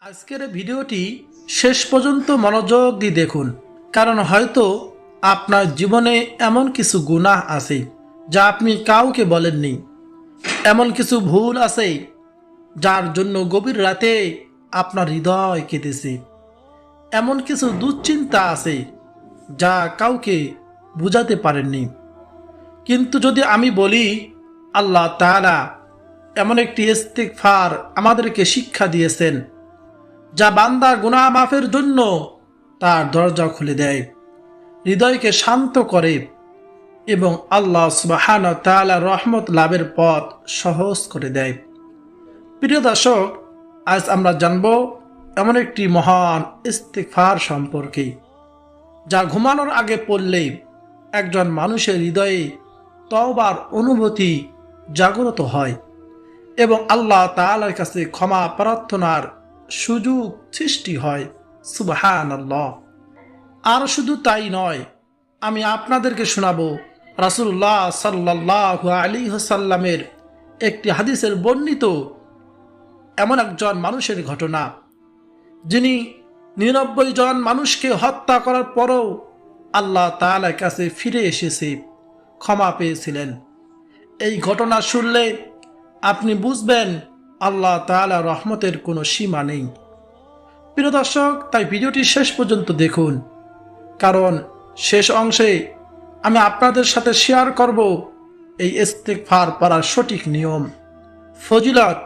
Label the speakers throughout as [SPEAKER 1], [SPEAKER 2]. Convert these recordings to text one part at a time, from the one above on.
[SPEAKER 1] আজকের ভিডিওটি শেষ পর্যন্ত মনোযোগ দিয়ে দেখুন, কারণ হয়তো আপনার জীবনে এমন কিছু গুনাহ আছে যা আপনি কাউকে বলেননি, এমন কিছু ভুল আছে যার জন্য গভীর রাতে আপনার হৃদয় কেঁদেছে, এমন কিছু দুশ্চিন্তা আছে যা কাউকে বুঝাতে পারেননি। কিন্তু যদি আমি বলি আল্লাহ তাআলা এমন একটি ইস্তিগফার আমাদেরকে শিক্ষা দিয়েছেন যা বান্দা গুনাহ মাফের জন্য তার দরজা খুলে দেয়, হৃদয়কে শান্ত করে এবং আল্লাহ সুবহানাহু ওয়া তাআলার রহমত লাভের পথ সহজ করে দেয়। প্রিয় দর্শক, আজ আমরা জানব এমন একটি মহান ইস্তিগফার সম্পর্কে যা ঘুমানোর আগে পড়লে একজন মানুষের হৃদয়ে তওবার অনুভূতি জাগ্রত হয় এবং আল্লাহ তাআলার কাছে ক্ষমা প্রার্থনার সুযোগ সৃষ্টি হয়। সুবহানাল্লাহ। আর শুধু তাই নয়, আমি আপনাদেরকে শোনাবো রাসূলুল্লাহ সাল্লাল্লাহু আলাইহি ওয়াসাল্লামের একটি হাদিসের বর্ণিত এমন একজন মানুষের ঘটনা, যিনি ৯৯ জন মানুষকে হত্যা করার পরও আল্লাহ তাআলার কাছে ফিরে এসেছে, ক্ষমা পেয়েছিলেন। এই ঘটনা শুনলে আপনি বুঝবেন আল্লাহ তাআলার রহমতের কোনো সীমা নেই। প্রিয় দর্শক, তাই ভিডিওটি শেষ পর্যন্ত দেখুন, কারণ শেষ অংশে আমি আপনাদের সাথে শেয়ার করব এই ইস্তিগফার পড়ার সঠিক নিয়ম, ফজিলত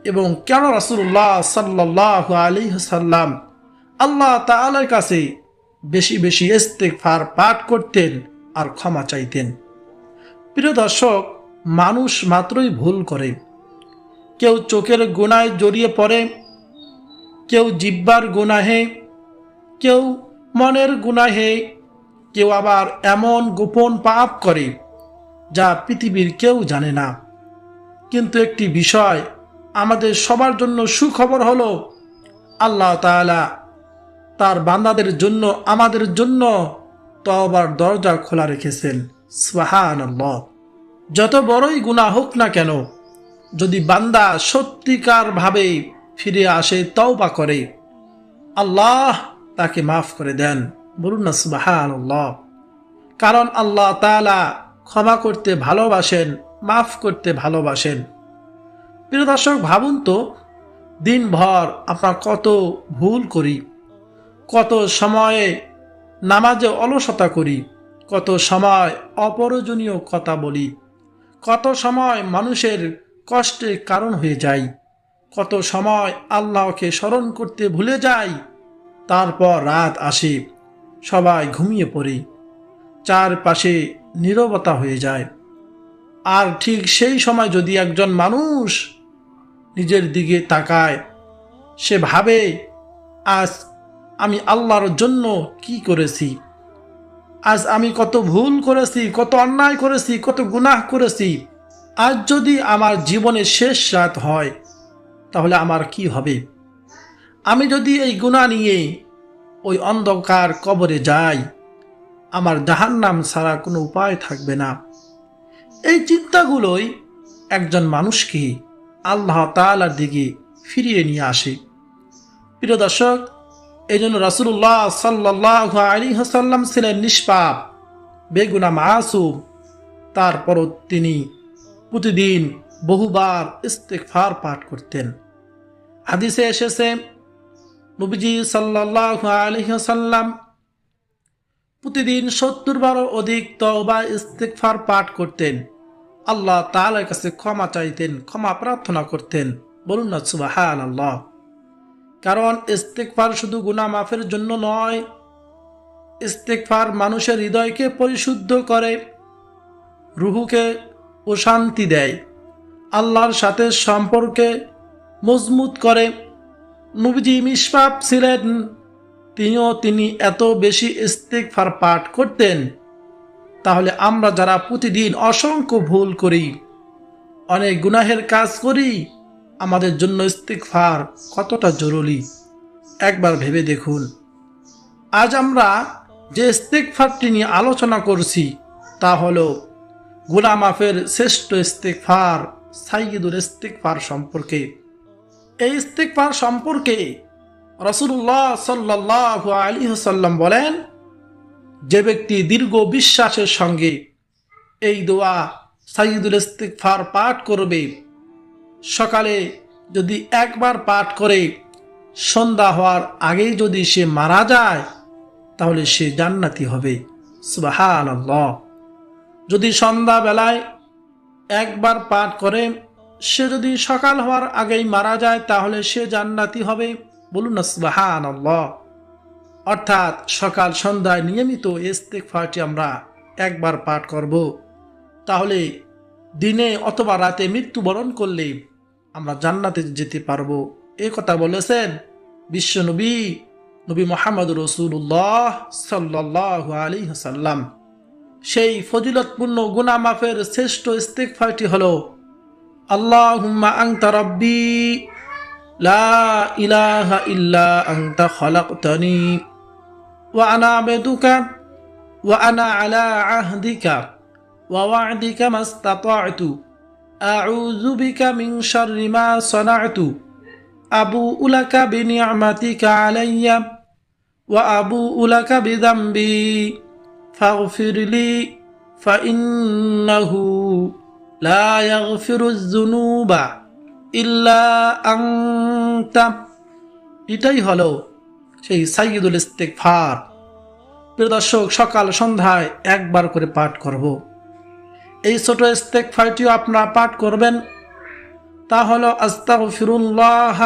[SPEAKER 1] এবং কেন রাসূলুল্লাহ সাল্লাল্লাহু আলাইহি ওয়াসাল্লাম আল্লাহ তাআলার কাছে বেশি বেশি ইস্তিগফার পাঠ করতেন আর ক্ষমা চাইতেন। প্রিয় দর্শক, মানুষ মাত্রই ভুল করে। কেউ চোখের গুনাহে জড়িয়ে পড়ে, কেউ জিহ্বার গুনাহে, কেউ মনের গুনাহে, কেউ আবার এমন গোপন পাপ করে যা পৃথিবীর কেউ জানে না। কিন্তু একটি বিষয় আমাদের সবার জন্য সুখবর হলো, আল্লাহ তাআলা তার বান্দাদের জন্য, আমাদের জন্য তওবার দরজা খোলা রেখেছেন। সুবহানাল্লাহ। যত বড়ই গুনাহ হোক না কেন, যদি বান্দা সত্যিকার ভাবে ফিরে আসে, তওবা করে, আল্লাহ তাকে মাফ করে দেন। বলুন না সুবহানাল্লাহ। কারণ আল্লাহ তাআলা ক্ষমা করতে ভালোবাসেন, মাফ করতে ভালোবাসেন। প্রিয় দর্শক, ভাবুন তো, দিনভর আমরা কত ভুল করি, কত সময়ে নামাজে অলসতা করি, কত সময় অপ্রয়োজনীয় কথা বলি, কত সময় মানুষের কষ্টের কারণ হয়ে যাই, কত সময় আল্লাহকে স্মরণ করতে ভুলে যাই। তারপর রাত আসে, সবাই ঘুমিয়ে পড়ি, চারপাশে নীরবতা হয়ে যায়। আর ঠিক সেই সময় যদি একজন মানুষ নিজের দিকে তাকায়, সে ভাবে, আজ আমি আল্লাহর জন্য কি করেছি, আজ আমি কত ভুল করেছি, কত অন্যায় করেছি, কত গুনাহ করেছি। আজ যদি আমার জীবনের শেষ রাত হয়, তাহলে আমার কি হবে? আমি যদি এই গুনাহ নিয়ে ওই অন্ধকার কবরে যাই, আমার জাহান্নাম ছাড়া কোনো উপায় থাকবে না। এই চিন্তাগুলোই একজন মানুষকে আল্লাহ তাআলার দিকে ফিরিয়ে নিয়ে আসে। প্রিয় দর্শক, এই জন্য রাসূলুল্লাহ সাল্লাল্লাহু আলাইহি ওয়াসাল্লাম ছিলেন নিষ্পাপ, বেগুনাহ, মাসুম। তারপরও তিনি প্রতিদিন বহুবার ইস্তিগফার পাঠ করতেন। হাদিসে এসেছে, নবীজি সাল্লাল্লাহু আলাইহি ওয়াসাল্লাম প্রতিদিন ৭০ বারও অধিক তওবা ইস্তিগফার পাঠ করতেন, আল্লাহ তাআলার কাছে ক্ষমা চাইতেন, ক্ষমা প্রার্থনা করতেন। বলুন না সুবহানাল্লাহ। কারণ ইস্তিগফার শুধু গুনাহ মাফের জন্য নয়, ইস্তিগফার মানুষের হৃদয়কে পরিশুদ্ধ করে, রুহুকে প্রশান্তি দেয়, আল্লাহর সাথে সম্পর্কে মজবুত করে। নবীজি নিষ্পাপ ছিলেন, তিনি এত বেশি ইস্তিগফার পাঠ করতেন। তাহলে আমরা যারা প্রতিদিন অসংখ্য ভুল করি, অনেক গুনাহের কাজ করি, আমাদের জন্য ইস্তিগফার কতটা জরুরি একবার ভেবে দেখুন। আজ আমরা যে ইস্তিগফারটি নিয়ে আলোচনা করছি, তা হলো গুনাহ মাফের শ্রেষ্ঠ ইস্তিগফার, সাইয়্যিদুল ইস্তিগফার সম্পর্কে। এই ইস্তিগফার সম্পর্কে রাসূলুল্লাহ সাল্লাল্লাহু আলাইহি ওয়াসাল্লাম বলেন, যে ব্যক্তি দীর্ঘ বিশ্বাসের সঙ্গে এই দোয়া সাইয়্যিদুল ইস্তিগফার পাঠ করবে, সকালে যদি একবার পাঠ করে সন্ধ্যা হওয়ার আগেই যদি সে মারা যায়, তাহলে সে জান্নাতি হবে। সুবহানাল্লাহ। যদি সন্ধ্যা বেলায় একবার পাঠ করে সে যদি সকাল হওয়ার আগেই মারা যায়, তাহলে সে জান্নাতি হবে। বলুন না সুবহানাল্লাহ। অর্থাৎ সকাল সন্ধ্যায় নিয়মিত ইস্তিগফারটি আমরা একবার পাঠ করব, তাহলে দিনে অথবা রাতে মৃত্যুবরণ করলে আমরা জান্নাতে যেতে পারবো। এই কথা বলেছেন বিশ্বনবী নবী মুহাম্মদ রাসূলুল্লাহ সাল্লাল্লাহু আলাইহি ওয়াসাল্লাম। সেই ফজিলতপূর্ণ গুনাহ মাফের শ্রেষ্ঠ ইস্তিগফারটি হলো, আল্লাহুম্মা আনতা রাব্বি লা ইলাহা ইল্লা আনতা খালাকতানি ওয়া আনা আবদুকা ওয়া আনা আলা আহদিকা ওয়া ওয়া'দিকা মাস্তাতা'তু আউযু বিকা মিন শাররি মা সানা'তু আবু'উ লাকা বিনি'মাতিকা আলাইয়া ওয়া আবু'ু লাকা বিযামবি ফাগফিরলি ফাইন্নাহু লা ইয়াগফিরুয যুনুবা ইল্লা আনতা। এটাই হলো সেই সাইয়্যিদুল ইস্তিগফার। প্রিয় দর্শক, সকাল সন্ধ্যায় একবার করে পাঠ করব। এই ছোট ইস্তিগফারটিও আপনারা পাঠ করবেন। তা হলো আস্তাগফিরুল্লাহ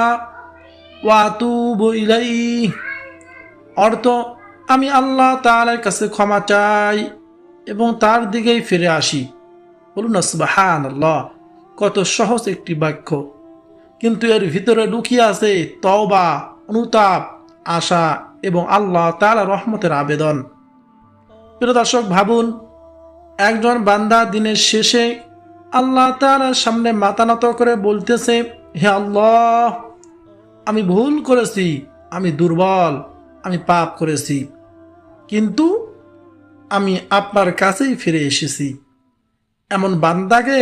[SPEAKER 1] ওয়া আতুবু ইলাইহি। অর্থ, আমি আল্লাহ তাআলার কাছে ক্ষমা চাই এবং তার দিকেই ফিরে আসি। বলুন না সুবহানাল্লাহ। কত সহজ একটি বাক্য, কিন্তু এর ভিতরে লুকিয়ে আছে তওবা, অনুতাপ, আশা এবং আল্লাহ তাআলার রহমতের আবেদন। প্রিয় দর্শক, ভাবুন, একজন বান্দা দিনের শেষে আল্লাহ তাআলার সামনে মাথা নত করে বলতেছে, হে আল্লাহ, আমি ভুল করেছি, আমি দুর্বল, আমি পাপ করেছি, কিন্তু আমি আপনার কাছেই ফিরে এসেছি। এমন বান্দাকে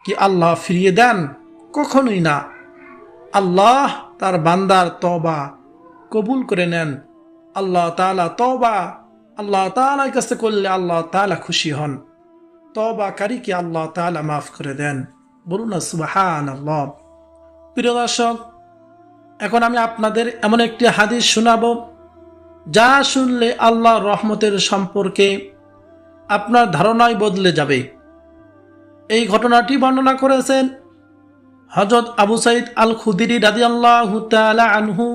[SPEAKER 1] কি আল্লাহ ফিরিয়ে দেন? কখনোই না। আল্লাহ তার বান্দার তওবা কবুল করে নেন। আল্লাহ তাআলা তওবা আল্লাহ তাআলার কাছে করলে আল্লাহ তাআলা খুশি হন। তওবাকারীকে আল্লাহ তাআলা মাফ করে দেন। বলুন না সুবহানাল্লাহ। প্রিয় দর্শক, এখন আমি আপনাদের এমন একটি হাদিস শোনাবো, যা শুনলে আল্লাহর রহমতের সম্পর্কে আপনার ধারণাই বদলে যাবে। এই ঘটনাটি বর্ণনা করেছেন হযরত আবু সাঈদ আল খুদরি রাদিয়াল্লাহু তাআলা আনহু।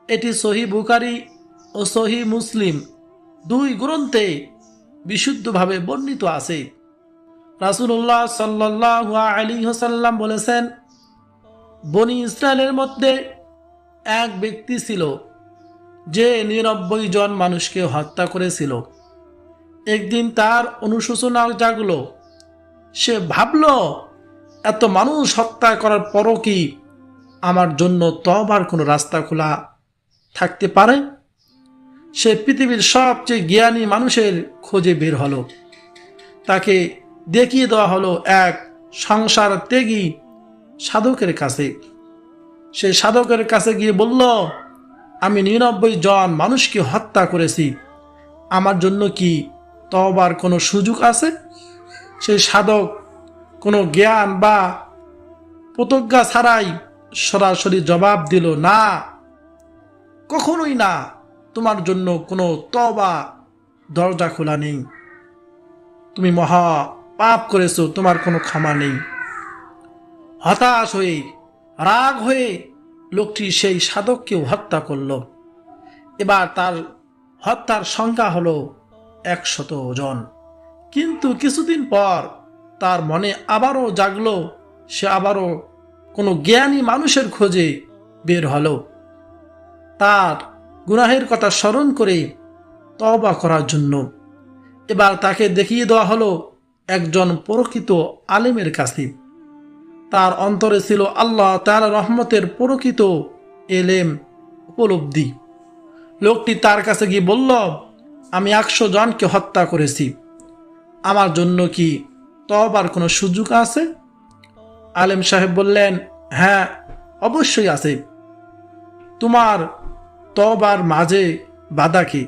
[SPEAKER 1] এটি সহিহ বুখারী ও সহিহ মুসলিম দুই গ্রন্থে বিশুদ্ধভাবে বর্ণিত আছে। রাসূলুল্লাহ সাল্লাল্লাহু আলাইহি ওয়াসাল্লাম বলেছেন, বনি ইসরায়েলের মধ্যে এক ব্যক্তি ছিল যে ৯৯ জন মানুষকে হত্যা করেছিল। একদিন তার অনুশোচনা জাগলো। সে ভাবল, এত মানুষ হত্যা করার পরও কি আমার জন্য তওবার কোনো রাস্তা খোলা থাকতে পারে? সে পৃথিবীর সবচেয়ে জ্ঞানী মানুষের খোঁজে বের হলো। তাকে দেখিয়ে দেওয়া হলো এক সংসার ত্যাগী সাধকের কাছে। সে সাধকের কাছে গিয়ে বলল, আমি ৯৯ জন মানুষকে হত্যা করেছি, আমার জন্য কি তওবার কোনো সুযোগ আছে? সেই সাধক কোনো জ্ঞান বা প্রতিজ্ঞা ছাড়াই সরাসরি জবাব দিল, না, কখনোই না, তোমার জন্য কোনো তওবা দরজা খোলা নেই। তুমি মহা পাপ করেছো, তোমার কোনো ক্ষমা নেই। হতাশ হয়ে, রাগ হয়ে লোকটি সেই সাধককেও হত্যা করল। এবার তার হত্যার সংখ্যা হলো ১০০ জন। কিন্তু কিছুদিন পর তার মনে আবারও জাগলো। সে আবারও কোনো জ্ঞানী মানুষের খোঁজে বের হলো, তার গুনাহের কথা স্মরণ করে তওবা করার জন্য। এবার তাকে দেখিয়ে দেওয়া হলো একজন প্রকৃত আলেমের কাছে। তার অন্তরে ছিল আল্লাহ তাআলার রহমতের প্রকৃত এলেম উপলব্ধি। লোকটি তার কাছে গিয়ে বলল, আমি ১০০ জনকে হত্যা করেছি, আমার জন্য কি তওবার কোনো সুযোগ আছে? আলেম সাহেব বললেন, হ্যাঁ, অবশ্যই আছে। তোমার তওবার মাঝে বাধা কি?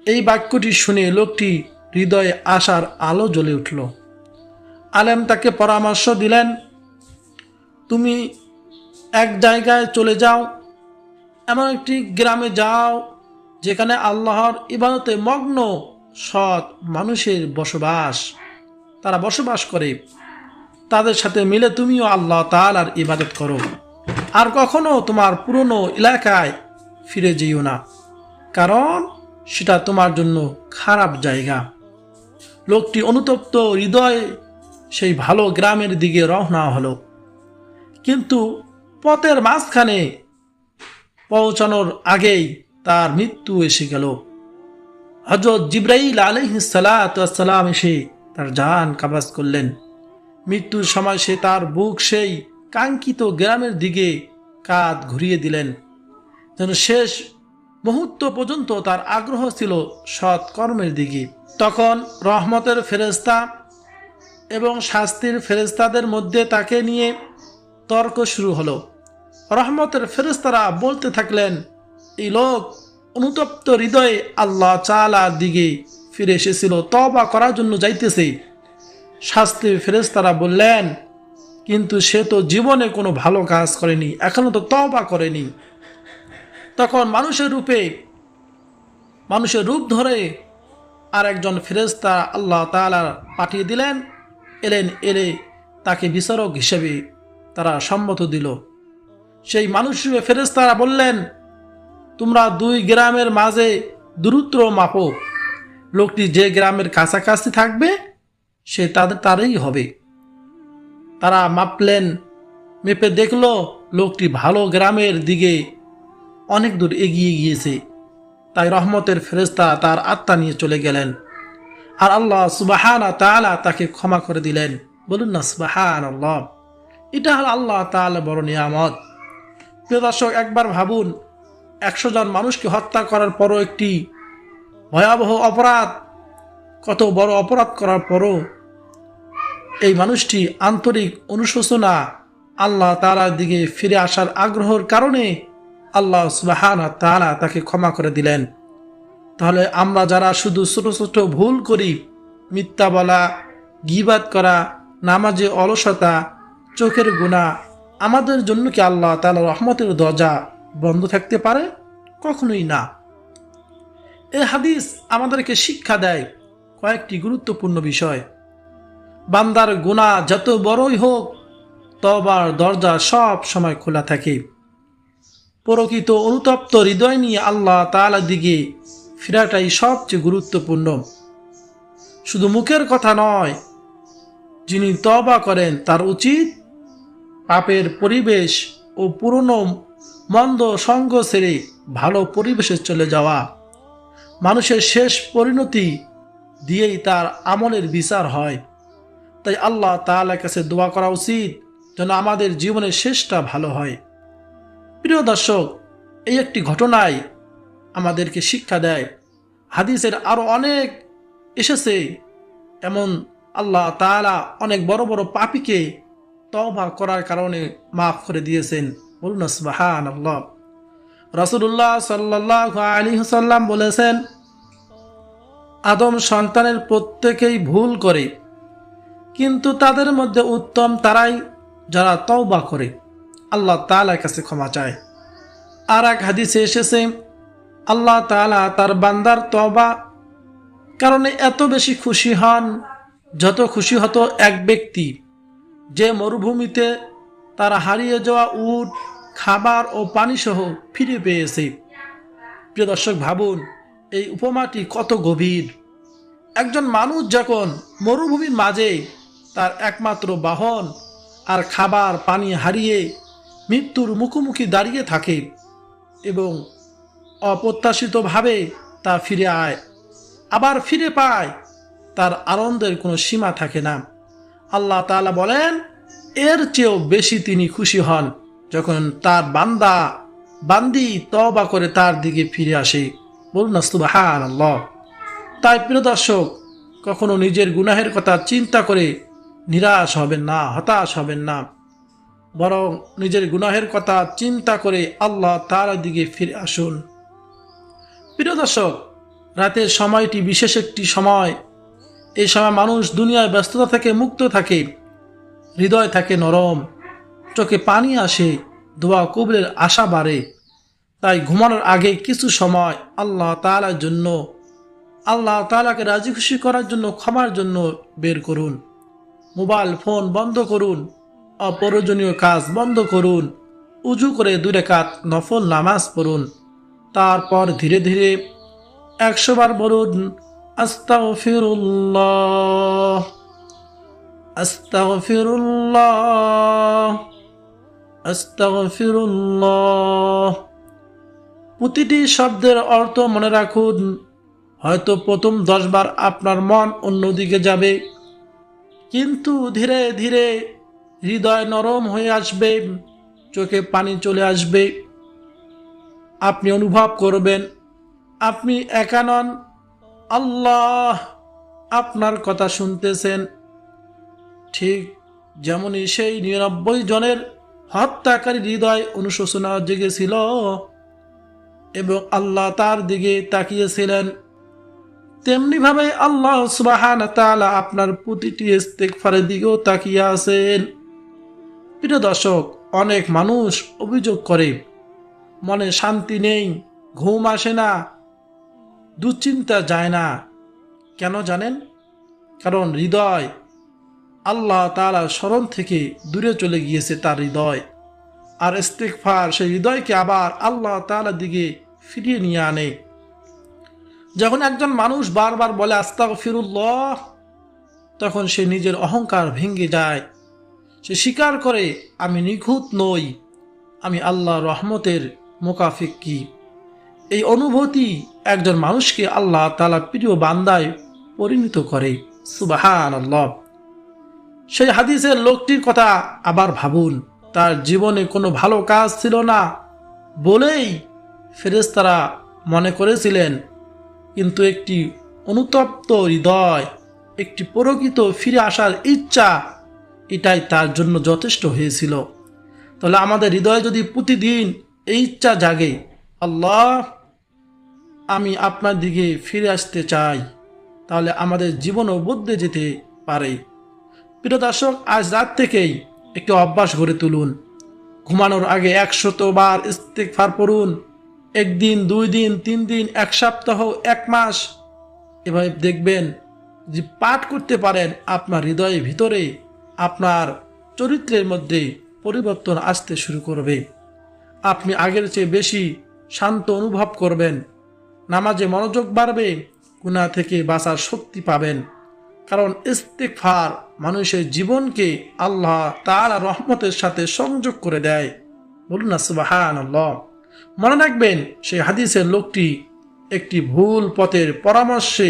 [SPEAKER 1] এই বাক্যটি শুনে লোকটি হৃদয়ে আশার আলো জ্বলে উঠল। আলেম তাকে পরামর্শ দিলেন, তুমি এক জায়গায় চলে যাও, এমন একটি গ্রামে যাও যেখানে আল্লাহর ইবাদতে মগ্ন সৎ মানুষের বসবাস, তারা বসবাস করে। তাদের সাথে মিলে তুমিও আল্লাহ তাআলার ইবাদত করো। আর কখনো তোমার পুরনো এলাকায় ফিরে যেও না, কারণ সেটা তোমার জন্য খারাপ জায়গা। লোকটি অনুতপ্ত হৃদয়ে সেই ভালো গ্রামের দিকে রওনা হলো। কিন্তু পথের মাঝখানে পৌঁছানোর আগেই তার মৃত্যু এসে গেল। হযরত জিবরাইল আলাইহিস সালাতু ওয়াস সালাম এসে তার জান কবজ করলেন। মৃত্যুর সময় সে তার বুক সেই কাঙ্ক্ষিত গ্রামের দিকে কাঁধ ঘুরিয়ে দিলেন, যেন শেষ মুহূর্ত পর্যন্ত তার আগ্রহ ছিল সৎ কর্মের দিকে। তখন রহমতের ফেরেশতা এবং শাস্তির ফেরেশতাদের মধ্যে তাকে নিয়ে তর্ক শুরু হলো। রহমতের ফেরেশতারা বলতে থাকলেন, এই লোক অনুতপ্ত হৃদয়ে আল্লাহ তাআলার দিকে ফিরে এসেছিল, তওবা করার জন্য যাইতেছে। শাস্তির ফেরেশতারা বললেন, কিন্তু সে তো জীবনে কোনো ভালো কাজ করেনি, এখনো তো তওবা করেনি। তখন মানুষের রূপ ধরে আর একজন ফেরেশতা আল্লাহ তাআলা পাঠিয়ে দিলেন। এলে তাকে বিচারক হিসেবে তারা সম্মত দিল। সেই মানুষের ফেরেশতারা বললেন, তোমরা দুই গ্রামের মাঝে দূরত্ব মাপো, লোকটি যে গ্রামের কাছাকাছি থাকবে সে তারই হবে। তারা মাপলেন, মেপে দেখলো লোকটি ভালো গ্রামের দিকে অনেক দূর এগিয়ে গিয়েছে। তাই রহমতের ফেরেশতা তার আত্মা নিয়ে চলে গেলেন, আর আল্লাহ সুবহানাহু ওয়া তাআলা তাকে ক্ষমা করে দিলেন। বলুন না সুবহানাল্লাহ। এটা হলো আল্লাহ তাআলা বড় নিয়ামত। প্রিয় দর্শক, একবার ভাবুন, 100 জন মানুষকে হত্যা করার পরও, একটি ভয়াবহ অপরাধ, কত বড় অপরাধ করার পরও এই মানুষটি আন্তরিক অনুশোচনা, আল্লাহ তাআলার দিকে ফিরে আসার আগ্রহের কারণে আল্লাহ সুবহানাহু ওয়া তাআলা তাকে ক্ষমা করে দিলেন। তাহলে আমরা যারা শুধু ছোট ছোট ভুল করি, মিথ্যা বলা, গীবাত করা, নামাজে অলসতা, চোখের গুনাহ, আমাদের জন্য কি আল্লাহ তাআলার রহমতের দরজা বন্ধ থাকতে পারে? কখনোই না। এই হাদিস আমাদেরকে শিক্ষা দেয় কয়েকটি গুরুত্বপূর্ণ বিষয়। বান্দার গুনাহ যত বড়ই হোক, তওবার দরজা সব সময় খোলা থাকে। প্রকৃত অনুতপ্ত হৃদয় নিয়ে আল্লাহ তাআলার দিকে ফেরাটাই সবচেয়ে গুরুত্বপূর্ণ। শুধু মুখের কথা নয়, যিনি তওবা করেন তার উচিত পাপের পরিবেশ ও পুরনো মন্দ সঙ্গ ছেড়ে ভালো পরিবেশে চলে যাওয়া। মানুষের শেষ পরিণতি দিয়েই তার আমলের বিচার হয়। তাই আল্লাহ তাআলার কাছে দোয়া করা উচিত যেন আমাদের জীবনের শেষটা ভালো হয়। প্রিয় দর্শক, এই একটি ঘটনাই আমাদেরকে শিক্ষা দেয়। হাদিসের আরো অনেক এসেছে, এমন আল্লাহ তাআলা অনেক বড় বড় পাপীকে তওবা করার কারণে মাফ করে দিয়েছেন। বলুন সুবহানাল্লাহ। রাসূলুল্লাহ সাল্লাল্লাহু আলাইহি ওয়াসাল্লাম বলেছেন, আদম সন্তানের প্রত্যেকেই ভুল করে, কিন্তু তাদের মধ্যে উত্তম তারাই যারা তওবা করে, আল্লাহ তাআলার কাছে ক্ষমা চায়। আর এক হাদিসে এসেছে, আল্লাহ তাআলা তার বান্দার তওবা কারণে এত বেশি খুশি হন যত খুশি হতো এক ব্যক্তি যে মরুভূমিতে তার হারিয়ে যাওয়া উট, খাবার ও পানি সহ ফিরে পেয়েছে। প্রিয় দর্শক, ভাবুন এই উপমাটি কত গভীর। একজন মানুষ যখন মরুভূমির মাঝে তার একমাত্র বাহন আর খাবার পানি হারিয়ে মৃত্যুর মুখোমুখি দাঁড়িয়ে থাকে এবং অপ্রত্যাশিতভাবে তা আবার ফিরে পায়, তার আনন্দের কোনো সীমা থাকে না। আল্লাহ তাআলা বলেন, এর চেয়েও বেশি তিনি খুশি হন যখন তার বান্দি তওবা করে তার দিকে ফিরে আসে। বলুন না সুবহানাল্লাহ। তাই প্রিয় দর্শক, কখনো নিজের গুনাহের কথা চিন্তা করে নিরাশ হবেন না, হতাশ হবেন না। বরং নিজের গুনাহের কথা চিন্তা করে আল্লাহ তাআলার দিকে ফিরে আসুন। প্রিয় দর্শক, রাতের সময়টি বিশেষ একটি সময়। এই সময় মানুষ দুনিয়ার ব্যস্ততা থেকে মুক্ত থাকে, হৃদয় থাকে নরম, চোখে পানি আসে, দোয়া কবুলের আশা বাড়ে। তাই ঘুমানোর আগে কিছু সময় আল্লাহ তাআলার জন্য, আল্লাহ তাআলাকে রাজি খুশি করার জন্য, ক্ষমার জন্য বের করুন। মোবাইল ফোন বন্ধ করুন, অপ্রয়োজনীয় কাজ বন্ধ করুন, উজু করে 2 রাকাত নফল নামাজ পড়ুন। তারপর ধীরে ধীরে 100 বার বলুন আস্তাগফিরুল্লাহ, আস্তাগফিরুল্লাহ, আস্তাগফিরুল্লাহ। প্রতিটি শব্দের অর্থ মনে রাখুন। হয়তো প্রথম 10 বার আপনার মন অন্যদিকে যাবে, কিন্তু ধীরে ধীরে হৃদয় নরম হয়ে আসবে, চোখে পানি চলে আসবে। আপনি অনুভব করবেন আপনি একা নন, আল্লাহ আপনার কথা শুনতেছেন। ঠিক যেমনই সেই 99 জনের হত্যাকারী হৃদয় অনুশোচনা জেগেছিল এবং আল্লাহ তার দিকে তাকিয়েছিলেন, তেমনিভাবে আল্লাহ সুবহানাহু ওয়া তাআলা আপনার প্রতিটি ইস্তেগফারের দিকেও তাকিয়ে আছেন। প্রিয় দর্শক, অনেক মানুষ অভিযোগ করে মনে শান্তি নেই, ঘুম আসে না, দুশ্চিন্তা যায় না। কেন জানেন? কারণ হৃদয় আল্লাহ তাআলার স্মরণ থেকে দূরে চলে গিয়েছে তার হৃদয়। আর ইস্তেগফার সেই হৃদয়কে আবার আল্লাহ তাআলার দিকে ফিরিয়ে নিয়ে আনে। যখন একজন মানুষ বারবার বলে আস্তাগফিরুল্লাহ, তখন সে নিজের অহংকার ভেঙে যায়। সে স্বীকার করে আমি নিখুঁত নই, আমি আল্লাহর রহমতের মুকাফিকি। এই অনুভূতি একজন মানুষকে আল্লাহ তাআলা প্রিয় বান্দায় পরিণত করে। সুবহানাল্লাহ। সেই হাদিসের লোকটির কথা আবার ভাবুন। তার জীবনে কোনো ভালো কাজ ছিল না বলেই ফেরেশতারা মনে করেছিলেন, কিন্তু একটি অনুতপ্ত হৃদয়, একটি প্রকৃত ফিরে আসার ইচ্ছা, এটাই তার জন্য যথেষ্ট হয়েছিল। তাহলে আমাদের হৃদয়ে যদি প্রতিদিন এই ইচ্ছা জাগে, আল্লাহ আমি আপনার দিকে ফিরে আসতে চাই, তাহলে আমাদের জীবনও বদলে যেতে পারে। প্রিয় দর্শক, আজ রাত থেকেই একটি অভ্যাস গড়ে তুলুন। ঘুমানোর আগে 100 বার ইস্তেগফার পড়ুন। 1 দিন, 2 দিন, 3 দিন, 1 সপ্তাহ, 1 মাস, এভাবে দেখবেন যে পাঠ করতে পারেন, আপনার হৃদয়ের ভিতরে, আপনার চরিত্রের মধ্যে পরিবর্তন আসতে শুরু করবে। আপনি আগের চেয়ে বেশি শান্ত অনুভব করবেন, নামাজে মনোযোগ বাড়বে, গুনাহ থেকে বাঁচার শক্তি পাবেন। কারণ ইস্তেগফার মানুষের জীবনকে আল্লাহ তাআলার রহমতের সাথে সংযোগ করে দেয়। বলুন না সুবহানাল্লাহ। মনে রাখবেন, সেই হাদিসের লোকটি একটি ভুল পথের পরামর্শে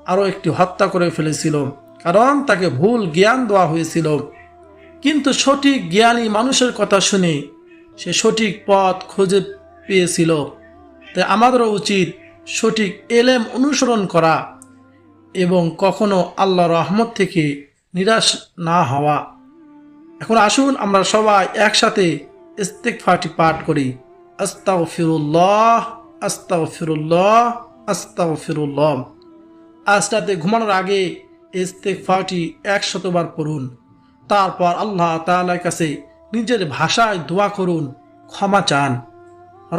[SPEAKER 1] আরও একটি হত্যা করে ফেলেছিল, কারণ তাকে ভুল জ্ঞান দেওয়া হয়েছিল। কিন্তু সঠিক জ্ঞানী মানুষের কথা শুনে সে সঠিক পথ খুঁজে পেয়েছিল। তাই আমাদেরও উচিত সঠিক এলেম অনুসরণ করা এবং কখনো আল্লাহর রহমত থেকে নিরাশ না হওয়া। এখন আসুন আমরা সবাই একসাথে ইস্তেগফারটি পাঠ করি। আস্তাগফিরুল্লাহ, আস্তাগফিরুল্লাহ, আস্তাগফিরুল্লাহ। আজ রাতে ঘুমানোর আগে ইস্তেগফারটি 100 বার পড়ুন। তারপর আল্লাহ তাআলার কাছে নিজের ভাষায় দোয়া করুন, ক্ষমা চান,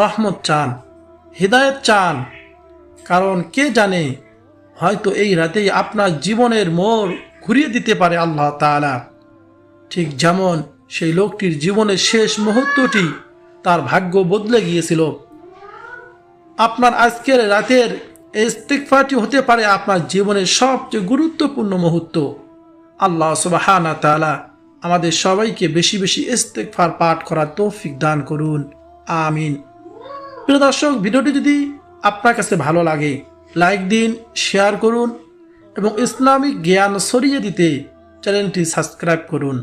[SPEAKER 1] রহমত চান, হিদায়াত চান। কারণ কে জানে, হয়তো এই রাতেই আপনার জীবনের মোড় ঘুরিয়ে দিতে পারে আল্লাহ তাআলা। ঠিক যেমন সেই লোকটির জীবনের শেষ মুহূর্তটি তার ভাগ্য বদলে গিয়েছিল। আপনার আজকের রাতের ইস্তেগফারটি হতে পারে আপনার জীবনের সবচেয়ে গুরুত্বপূর্ণ মুহূর্ত। আল্লাহ সুবহানাহু ওয়া তাআলা আমাদের সবাইকে বেশি বেশি ইস্তেগফার পাঠ করার তৌফিক দান করুন, আমিন। প্রিয় দর্শক, ভিডিওটি যদি আপনার কাছে ভালো লাগে, লাইক দিন, শেয়ার করুন এবং ইসলামিক জ্ঞান ছড়িয়ে দিতে চ্যানেলটি সাবস্ক্রাইব করুন।